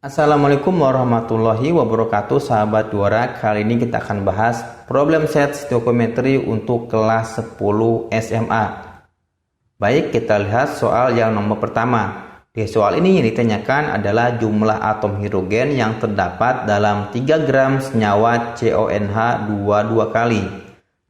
Assalamualaikum warahmatullahi wabarakatuh, sahabat juara. Kali ini kita akan bahas problem set stoichiometry untuk kelas 10 SMA. Baik, kita lihat soal yang nomor pertama. Di soal ini yang ditanyakan adalah jumlah atom hidrogen yang terdapat dalam 3 gram senyawa CONH 22 kali.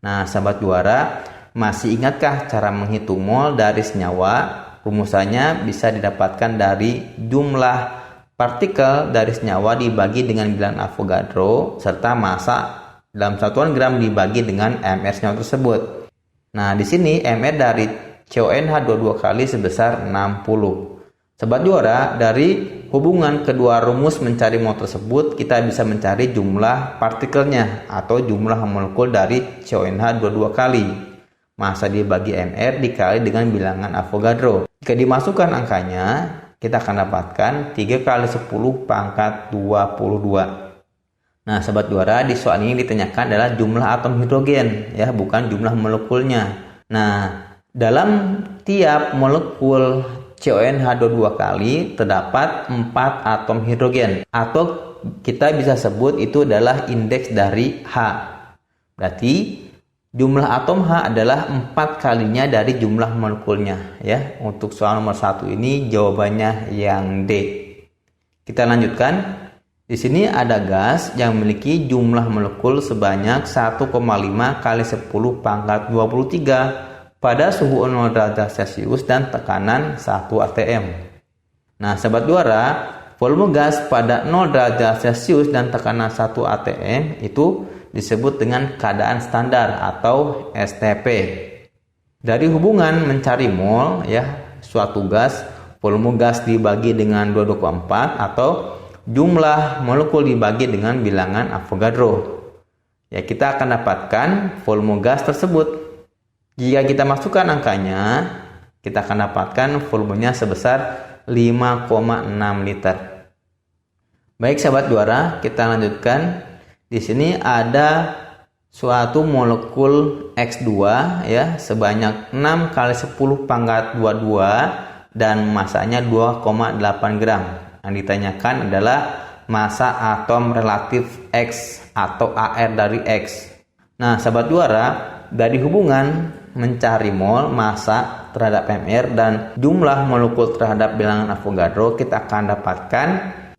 Nah, sahabat juara, masih ingatkah cara menghitung mol dari senyawa? Rumusannya bisa didapatkan dari jumlah partikel dari senyawa dibagi dengan bilangan Avogadro serta massa dalam satuan gram dibagi dengan mR senyawa tersebut. Nah, di sini mR dari CONH 22 kali sebesar 60. Sobat juara, dari hubungan kedua rumus mencari mol tersebut, kita bisa mencari jumlah partikelnya atau jumlah molekul dari CONH 22 kali. Massa dibagi mR dikali dengan bilangan Avogadro. Jika dimasukkan angkanya, kita akan dapatkan 3 kali 10 pangkat 22. Nah, sahabat juara, di soal ini ditanyakan adalah jumlah atom hidrogen, ya, bukan jumlah molekulnya. Nah, dalam tiap molekul CONH 22 kali terdapat 4 atom hidrogen, atau kita bisa sebut itu adalah indeks dari H. Berarti jumlah atom H adalah 4 kalinya dari jumlah molekulnya, ya. Untuk soal nomor 1 ini jawabannya yang D. Kita lanjutkan. Di sini ada gas yang memiliki jumlah molekul sebanyak 1,5 kali 10 pangkat 23 pada suhu 0 derajat Celcius dan tekanan 1 atm. Nah, sahabat juara, volume gas pada 0 derajat Celcius dan tekanan 1 atm itu disebut dengan keadaan standar atau STP. Dari hubungan mencari mol, ya, suatu gas, volume gas dibagi dengan 224 atau jumlah molekul dibagi dengan bilangan Avogadro. Ya, kita akan dapatkan volume gas tersebut. Jika kita masukkan angkanya, kita akan dapatkan volumenya sebesar 5,6 liter. Baik, sahabat juara, kita lanjutkan. Di sini ada suatu molekul X2, ya, sebanyak 6 kali 10 pangkat 22 dan massanya 2,8 gram. Yang ditanyakan adalah massa atom relatif X atau AR dari X. Nah, sahabat juara, dari hubungan mencari mol, massa terhadap mR dan jumlah molekul terhadap bilangan Avogadro, kita akan dapatkan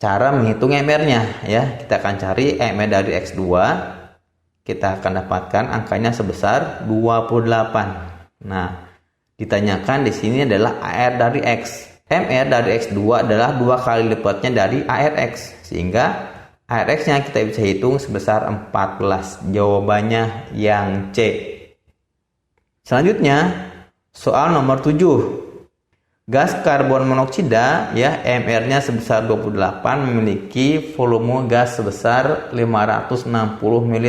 cara menghitung mR-nya, ya. Kita akan cari mR dari X2. Kita akan dapatkan angkanya sebesar 28. Nah, ditanyakan di sini adalah AR dari X. mR dari X2 adalah 2 kali lipatnya dari ARX, sehingga ARX-nya kita bisa hitung sebesar 14. Jawabannya yang C. Selanjutnya, soal nomor 7. Gas karbon monoksida, ya, mR-nya sebesar 28 memiliki volume gas sebesar 560 ml.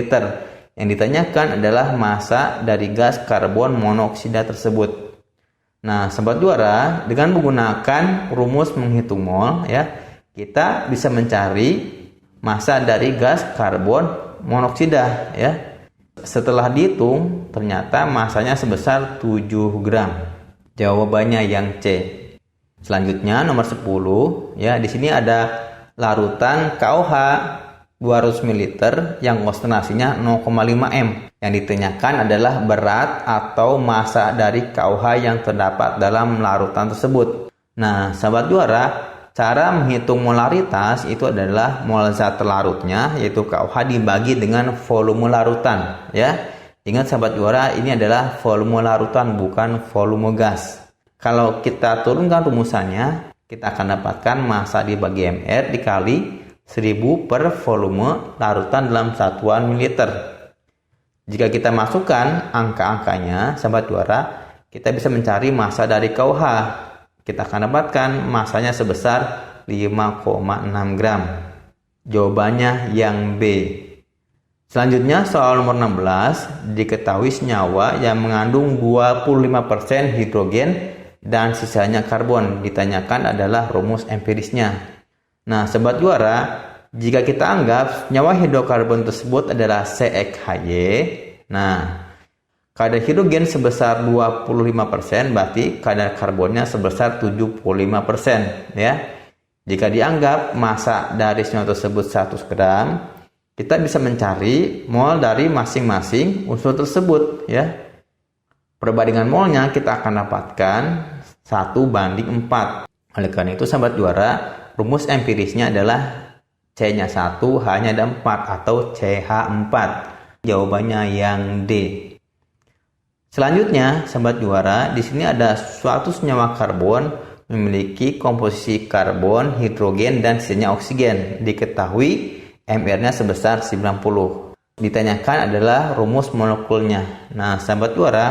Yang ditanyakan adalah massa dari gas karbon monoksida tersebut. Nah, sahabat juara, dengan menggunakan rumus menghitung mol, ya, kita bisa mencari massa dari gas karbon monoksida, ya. Setelah dihitung, ternyata massanya sebesar 7 gram. Jawabannya yang C. Selanjutnya nomor 10, ya, di sini ada larutan KOH 200 ml yang konsentrasinya 0,5 m. Yang ditanyakan adalah berat atau massa dari KOH yang terdapat dalam larutan tersebut. Nah, sahabat juara, cara menghitung molaritas itu adalah mol zat terlarutnya, yaitu KOH dibagi dengan volume larutan, ya. Ingat, sahabat juara, ini adalah volume larutan, bukan volume gas. Kalau kita turunkan rumusannya, kita akan dapatkan massa dibagi mR dikali 1000 per volume larutan dalam satuan mililiter. Jika kita masukkan angka-angkanya, sahabat juara, kita bisa mencari massa dari KOH. Kita akan dapatkan massanya sebesar 5,6 gram. Jawabannya yang B. Selanjutnya soal nomor 16, diketahui senyawa yang mengandung 25% hidrogen dan sisanya karbon. Ditanyakan adalah rumus empirisnya. Nah, sahabat juara, jika kita anggap senyawa hidrokarbon tersebut adalah CXHY, nah, kadar hidrogen sebesar 25%, berarti kadar karbonnya sebesar 75%, ya. Jika dianggap massa dari senyawa tersebut 100 gram, kita bisa mencari mol dari masing-masing unsur tersebut ya. Perbandingan molnya kita akan dapatkan 1:4. Oleh karena itu sahabat juara, rumus empirisnya adalah C-nya 1, H-nya ada 4 atau CH4. Jawabannya yang D. Selanjutnya, sahabat juara, di sini ada suatu senyawa karbon memiliki komposisi karbon, hidrogen, dan sisanya oksigen. Diketahui MR-nya sebesar 90. Ditanyakan adalah rumus molekulnya. Nah, sahabat juara,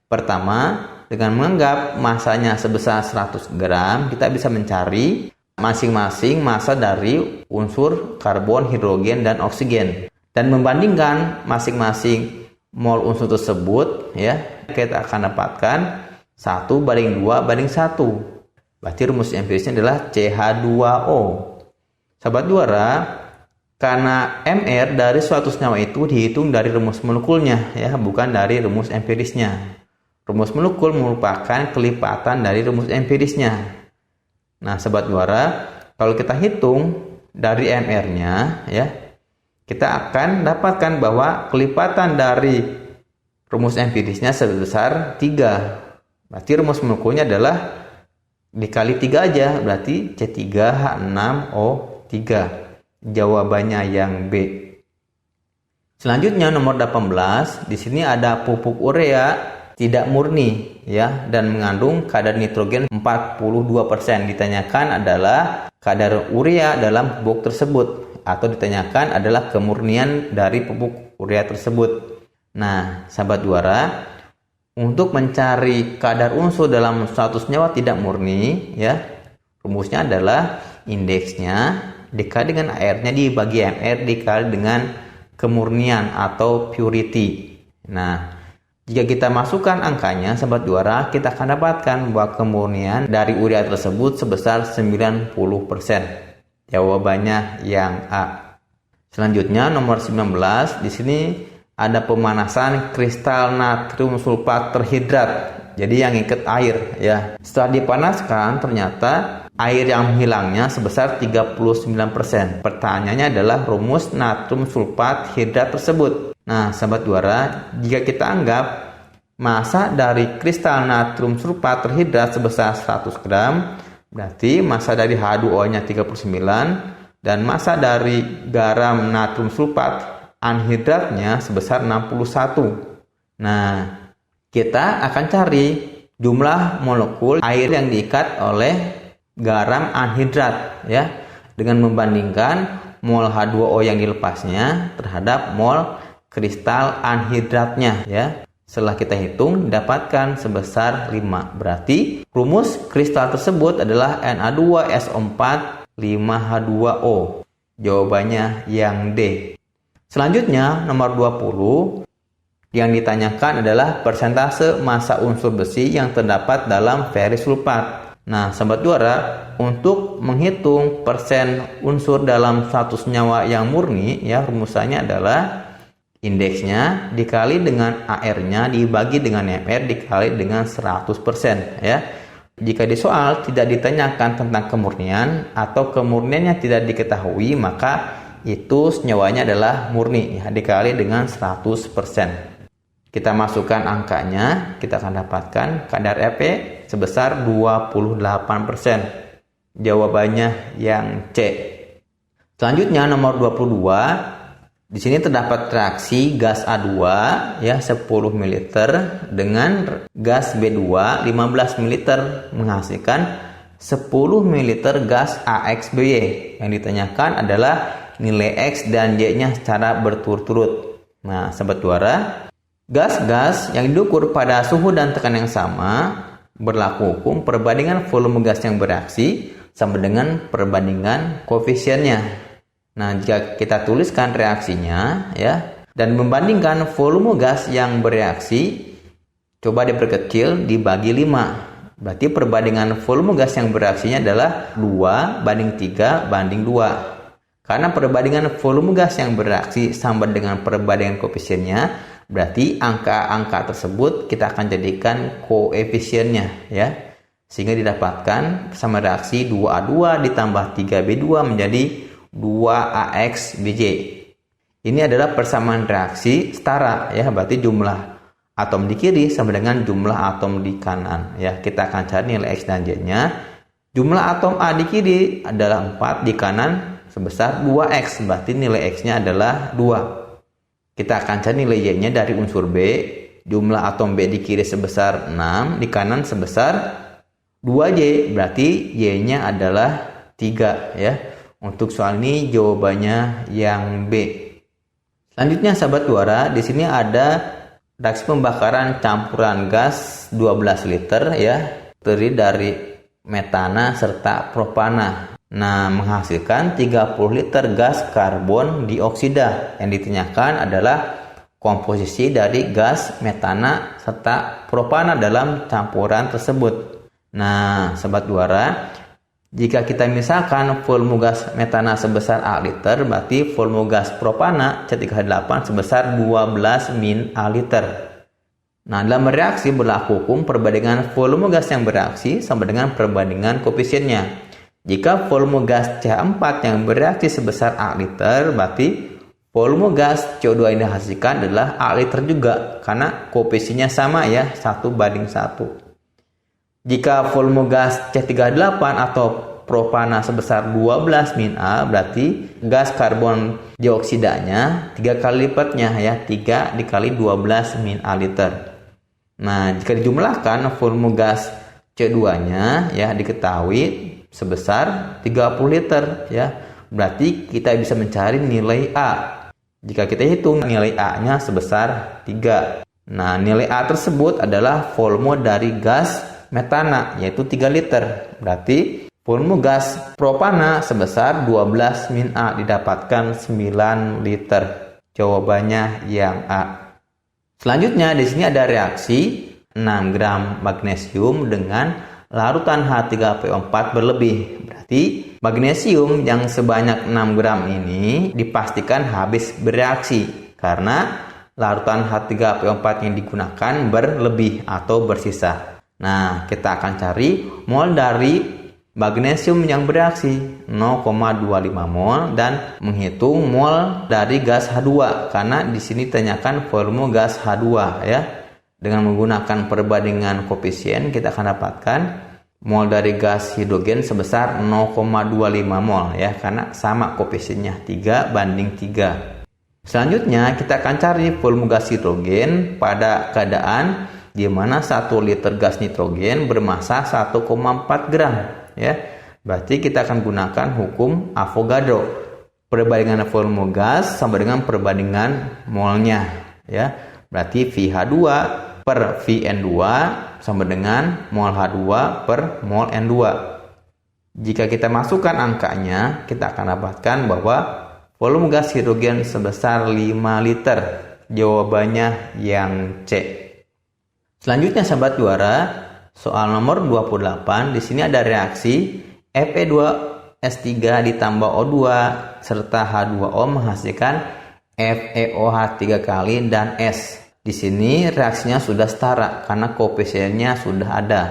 pertama, dengan menganggap massanya sebesar 100 gram, kita bisa mencari masing-masing massa dari unsur karbon, hidrogen, dan oksigen. Dan membandingkan masing-masing mol unsur tersebut ya, kita akan dapatkan 1:2:1. Berarti rumus empirisnya adalah CH2O. Sahabat juara, karena MR dari suatu senyawa itu dihitung dari rumus molekulnya ya, bukan dari rumus empirisnya. Rumus molekul merupakan kelipatan dari rumus empirisnya. Nah, sahabat juara, kalau kita hitung dari MR-nya ya, kita akan dapatkan bahwa kelipatan dari rumus empirisnya sebesar 3. Berarti rumus molekulnya adalah dikali 3 aja, berarti C3H6O3. Jawabannya yang B. Selanjutnya nomor 18, di sini ada pupuk urea tidak murni ya dan mengandung kadar nitrogen 42%. Ditanyakan adalah kadar urea dalam pupuk tersebut, atau ditanyakan adalah kemurnian dari pupuk urea tersebut. Nah, sahabat juara, untuk mencari kadar unsur dalam suatu senyawa tidak murni ya, rumusnya adalah indeksnya dikali dengan airnya dibagi MR dikali dengan kemurnian atau purity. Nah, jika kita masukkan angkanya, sahabat juara, kita akan dapatkan bahwa kemurnian dari urea tersebut sebesar 90%. Jawabannya yang A. Selanjutnya nomor 19, di sini ada pemanasan kristal natrium sulfat terhidrat. Jadi yang ikat air ya. Setelah dipanaskan ternyata air yang hilangnya sebesar 39%. Pertanyaannya adalah rumus natrium sulfat hidrat tersebut. Nah, sahabat juara, jika kita anggap massa dari kristal natrium sulfat terhidrat sebesar 100 gram, berarti massa dari H2O-nya 39 dan massa dari garam natrium sulfat anhidratnya sebesar 61. Nah, kita akan cari jumlah molekul air yang diikat oleh garam anhidrat ya, dengan membandingkan mol H2O yang dilepasnya terhadap mol kristal anhidratnya ya. Setelah kita hitung dapatkan sebesar 5. Berarti rumus kristal tersebut adalah Na2SO4 5H2O. Jawabannya yang D. Selanjutnya nomor 20, yang ditanyakan adalah persentase massa unsur besi yang terdapat dalam ferrous sulfat. Nah, sahabat juara, untuk menghitung persen unsur dalam satu senyawa yang murni ya, rumusannya adalah indeksnya dikali dengan AR-nya dibagi dengan MR dikali dengan 100% ya. Jika di soal tidak ditanyakan tentang kemurnian atau kemurniannya tidak diketahui, maka itu senyawanya adalah murni ya, dikali dengan 100%. Kita masukkan angkanya, kita akan dapatkan kadar Fe sebesar 28%. Jawabannya yang C. Selanjutnya nomor 22. Di sini terdapat reaksi gas A2 ya 10 ml dengan gas B2 15 ml menghasilkan 10 ml gas AXBY. Yang ditanyakan adalah nilai X dan Y-nya secara berturut-turut. Nah, sahabat juara, gas-gas yang diukur pada suhu dan tekanan yang sama berlaku hukum perbandingan volume gas yang bereaksi sama dengan perbandingan koefisiennya. Nah, jika kita tuliskan reaksinya ya dan membandingkan volume gas yang bereaksi, coba diperkecil dibagi 5. Berarti perbandingan volume gas yang bereaksinya adalah 2:3:2. Karena perbandingan volume gas yang bereaksi sama dengan perbandingan koefisiennya, berarti angka-angka tersebut kita akan jadikan koefisiennya ya. sehingga didapatkan sama reaksi 2A2 ditambah 3B2 menjadi 2AX-BJ. Ini adalah persamaan reaksi setara ya, berarti jumlah atom di kiri sama dengan jumlah atom di kanan ya. Kita akan cari nilai X dan Y-nya. Jumlah atom A di kiri adalah 4, di kanan sebesar 2X, berarti nilai X-nya adalah 2. Kita akan cari nilai Y-nya dari unsur B. Jumlah atom B di kiri sebesar 6, di kanan sebesar 2Y, berarti Y-nya adalah 3 ya. Untuk soal ini jawabannya yang B. Selanjutnya sahabat juara, di sini ada reaksi pembakaran campuran gas 12 liter ya, terdiri dari metana serta propana. Nah, menghasilkan 30 liter gas karbon dioksida. Yang ditanyakan adalah komposisi dari gas metana serta propana dalam campuran tersebut. Nah, sahabat juara, jika kita misalkan volume gas metana sebesar A liter, berarti volume gas propana C3H8 sebesar 12 min A liter. Nah, dalam reaksi berlaku hukum perbandingan volume gas yang bereaksi sama dengan perbandingan koefisiennya. Jika volume gas CH4 yang bereaksi sebesar A liter, berarti volume gas CO2 yang dihasilkan adalah A liter juga, karena koefisiennya sama ya, 1:1. Jika volume gas C3H8 atau propana sebesar 12 min A, berarti gas karbon dioksidanya 3 kali lipatnya ya, 3 dikali 12 min A liter. Nah, jika dijumlahkan volume gas C2-nya ya diketahui sebesar 30 liter ya. Berarti kita bisa mencari nilai A. Jika kita hitung nilai A-nya sebesar 3. Nah, nilai A tersebut adalah volume dari gas metana yaitu 3 liter. Berarti volume gas propana sebesar 12 min A didapatkan 9 liter. Jawabannya yang A. Selanjutnya di sini ada reaksi 6 gram magnesium dengan larutan H3PO4 berlebih. Berarti magnesium yang sebanyak 6 gram ini dipastikan habis bereaksi karena larutan H3PO4 yang digunakan berlebih atau bersisa. Nah, kita akan cari mol dari magnesium yang bereaksi 0,25 mol dan menghitung mol dari gas H2 karena di sini tanyakan volume gas H2 ya. Dengan menggunakan perbandingan koefisien kita akan dapatkan mol dari gas hidrogen sebesar 0,25 mol ya, karena sama koefisiennya 3:3. Selanjutnya kita akan cari volume gas hidrogen pada keadaan di mana 1 liter gas nitrogen bermassa 1,4 gram ya. Berarti kita akan gunakan hukum Avogadro. Perbandingan volume gas sama dengan perbandingan molnya ya. Berarti VH2 per VN2 sama dengan mol H2 per mol N2. Jika kita masukkan angkanya, kita akan dapatkan bahwa volume gas hidrogen sebesar 5 liter. Jawabannya yang C. Selanjutnya sahabat juara, soal nomor 28. Di sini ada reaksi Fe2S3 ditambah O2 serta H2O menghasilkan FeOH 3 kali dan S. Di sini reaksinya sudah setara karena koefisiennya sudah ada.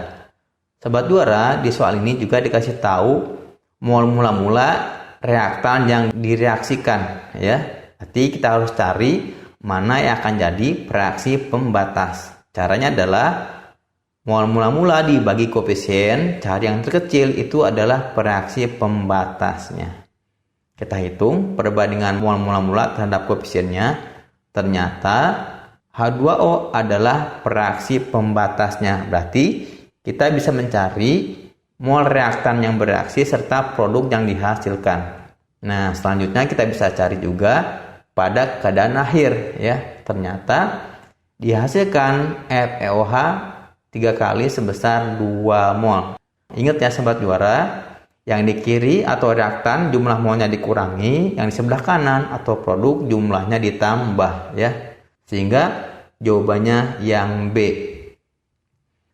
Sahabat juara, di soal ini juga dikasih tahu mol mula-mula reaktan yang direaksikan ya. Berarti kita harus cari mana yang akan jadi reaksi pembatas. Caranya adalah mol mula-mula dibagi koefisien, cari yang terkecil, itu adalah reaksi pembatasnya. Kita hitung perbandingan mol mula-mula terhadap koefisiennya. Ternyata H2O adalah reaksi pembatasnya. Berarti kita bisa mencari mol reaktan yang bereaksi serta produk yang dihasilkan. Nah, selanjutnya kita bisa cari juga pada keadaan akhir ya. Ternyata dihasilkan FeOH 3 kali sebesar 2 mol. Ingat ya sahabat juara, yang di kiri atau reaktan jumlah molnya dikurangi, yang di sebelah kanan atau produk jumlahnya ditambah ya. Sehingga jawabannya yang B.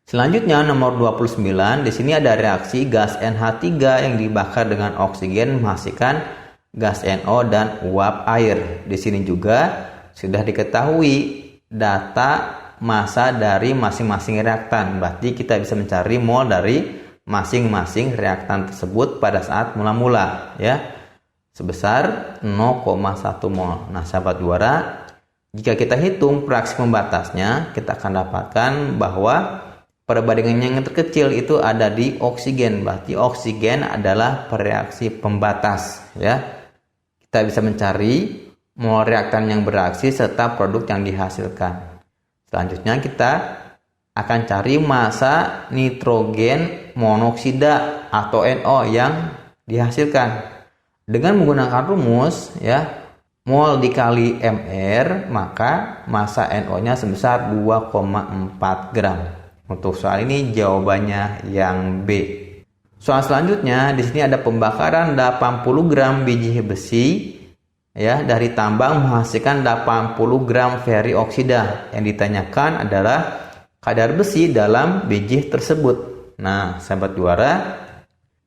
Selanjutnya nomor 29, di sini ada reaksi gas NH3 yang dibakar dengan oksigen menghasilkan gas NO dan uap air. Di sini juga sudah diketahui data massa dari masing-masing reaktan. Berarti kita bisa mencari mol dari masing-masing reaktan tersebut pada saat mula-mula, ya, sebesar 0,1 mol. Nah, sahabat juara, jika kita hitung fraksi pembatasnya, kita akan dapatkan bahwa perbandingan yang terkecil itu ada di oksigen. Berarti oksigen adalah reaksi pembatas, ya. Kita bisa mencari mol reaktan yang bereaksi serta produk yang dihasilkan. Selanjutnya kita akan cari massa nitrogen monoksida atau NO yang dihasilkan. Dengan menggunakan rumus, ya, mol dikali mR, maka massa NO-nya sebesar 2,4 gram. Untuk soal ini jawabannya yang B. Soal selanjutnya, di sini ada pembakaran 80 gram biji besi, ya, dari tambang menghasilkan 80 gram ferrioksida. Yang ditanyakan adalah kadar besi dalam biji tersebut. Nah, sahabat juara,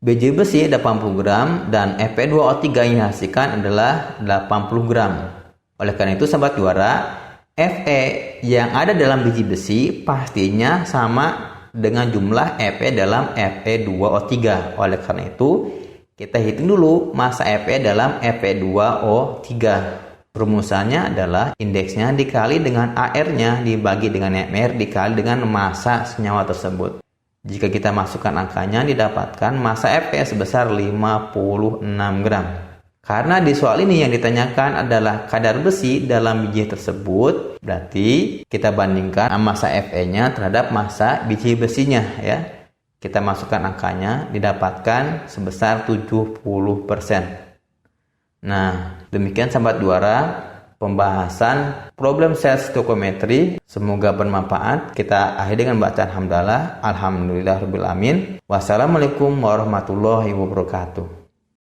biji besi 80 gram dan Fe2O3 yang dihasilkan adalah 80 gram. Oleh karena itu, sahabat juara, Fe yang ada dalam biji besi pastinya sama dengan jumlah Fe dalam Fe2O3. Oleh karena itu, kita hitung dulu massa Fe dalam Fe2O3. Rumusannya adalah indeksnya dikali dengan AR-nya dibagi dengan MR dikali dengan massa senyawa tersebut. Jika kita masukkan angkanya, didapatkan massa Fe sebesar 56 gram. Karena di soal ini yang ditanyakan adalah kadar besi dalam biji tersebut, berarti kita bandingkan massa Fe-nya terhadap massa biji besinya, ya. Kita masukkan angkanya, didapatkan sebesar 70%. Nah, demikian sahabat juara pembahasan problem set stoichiometry. Semoga bermanfaat. Kita akhiri dengan bacaan hamdalah. Alhamdulillahirabbil alamin. Wassalamualaikum warahmatullahi wabarakatuh.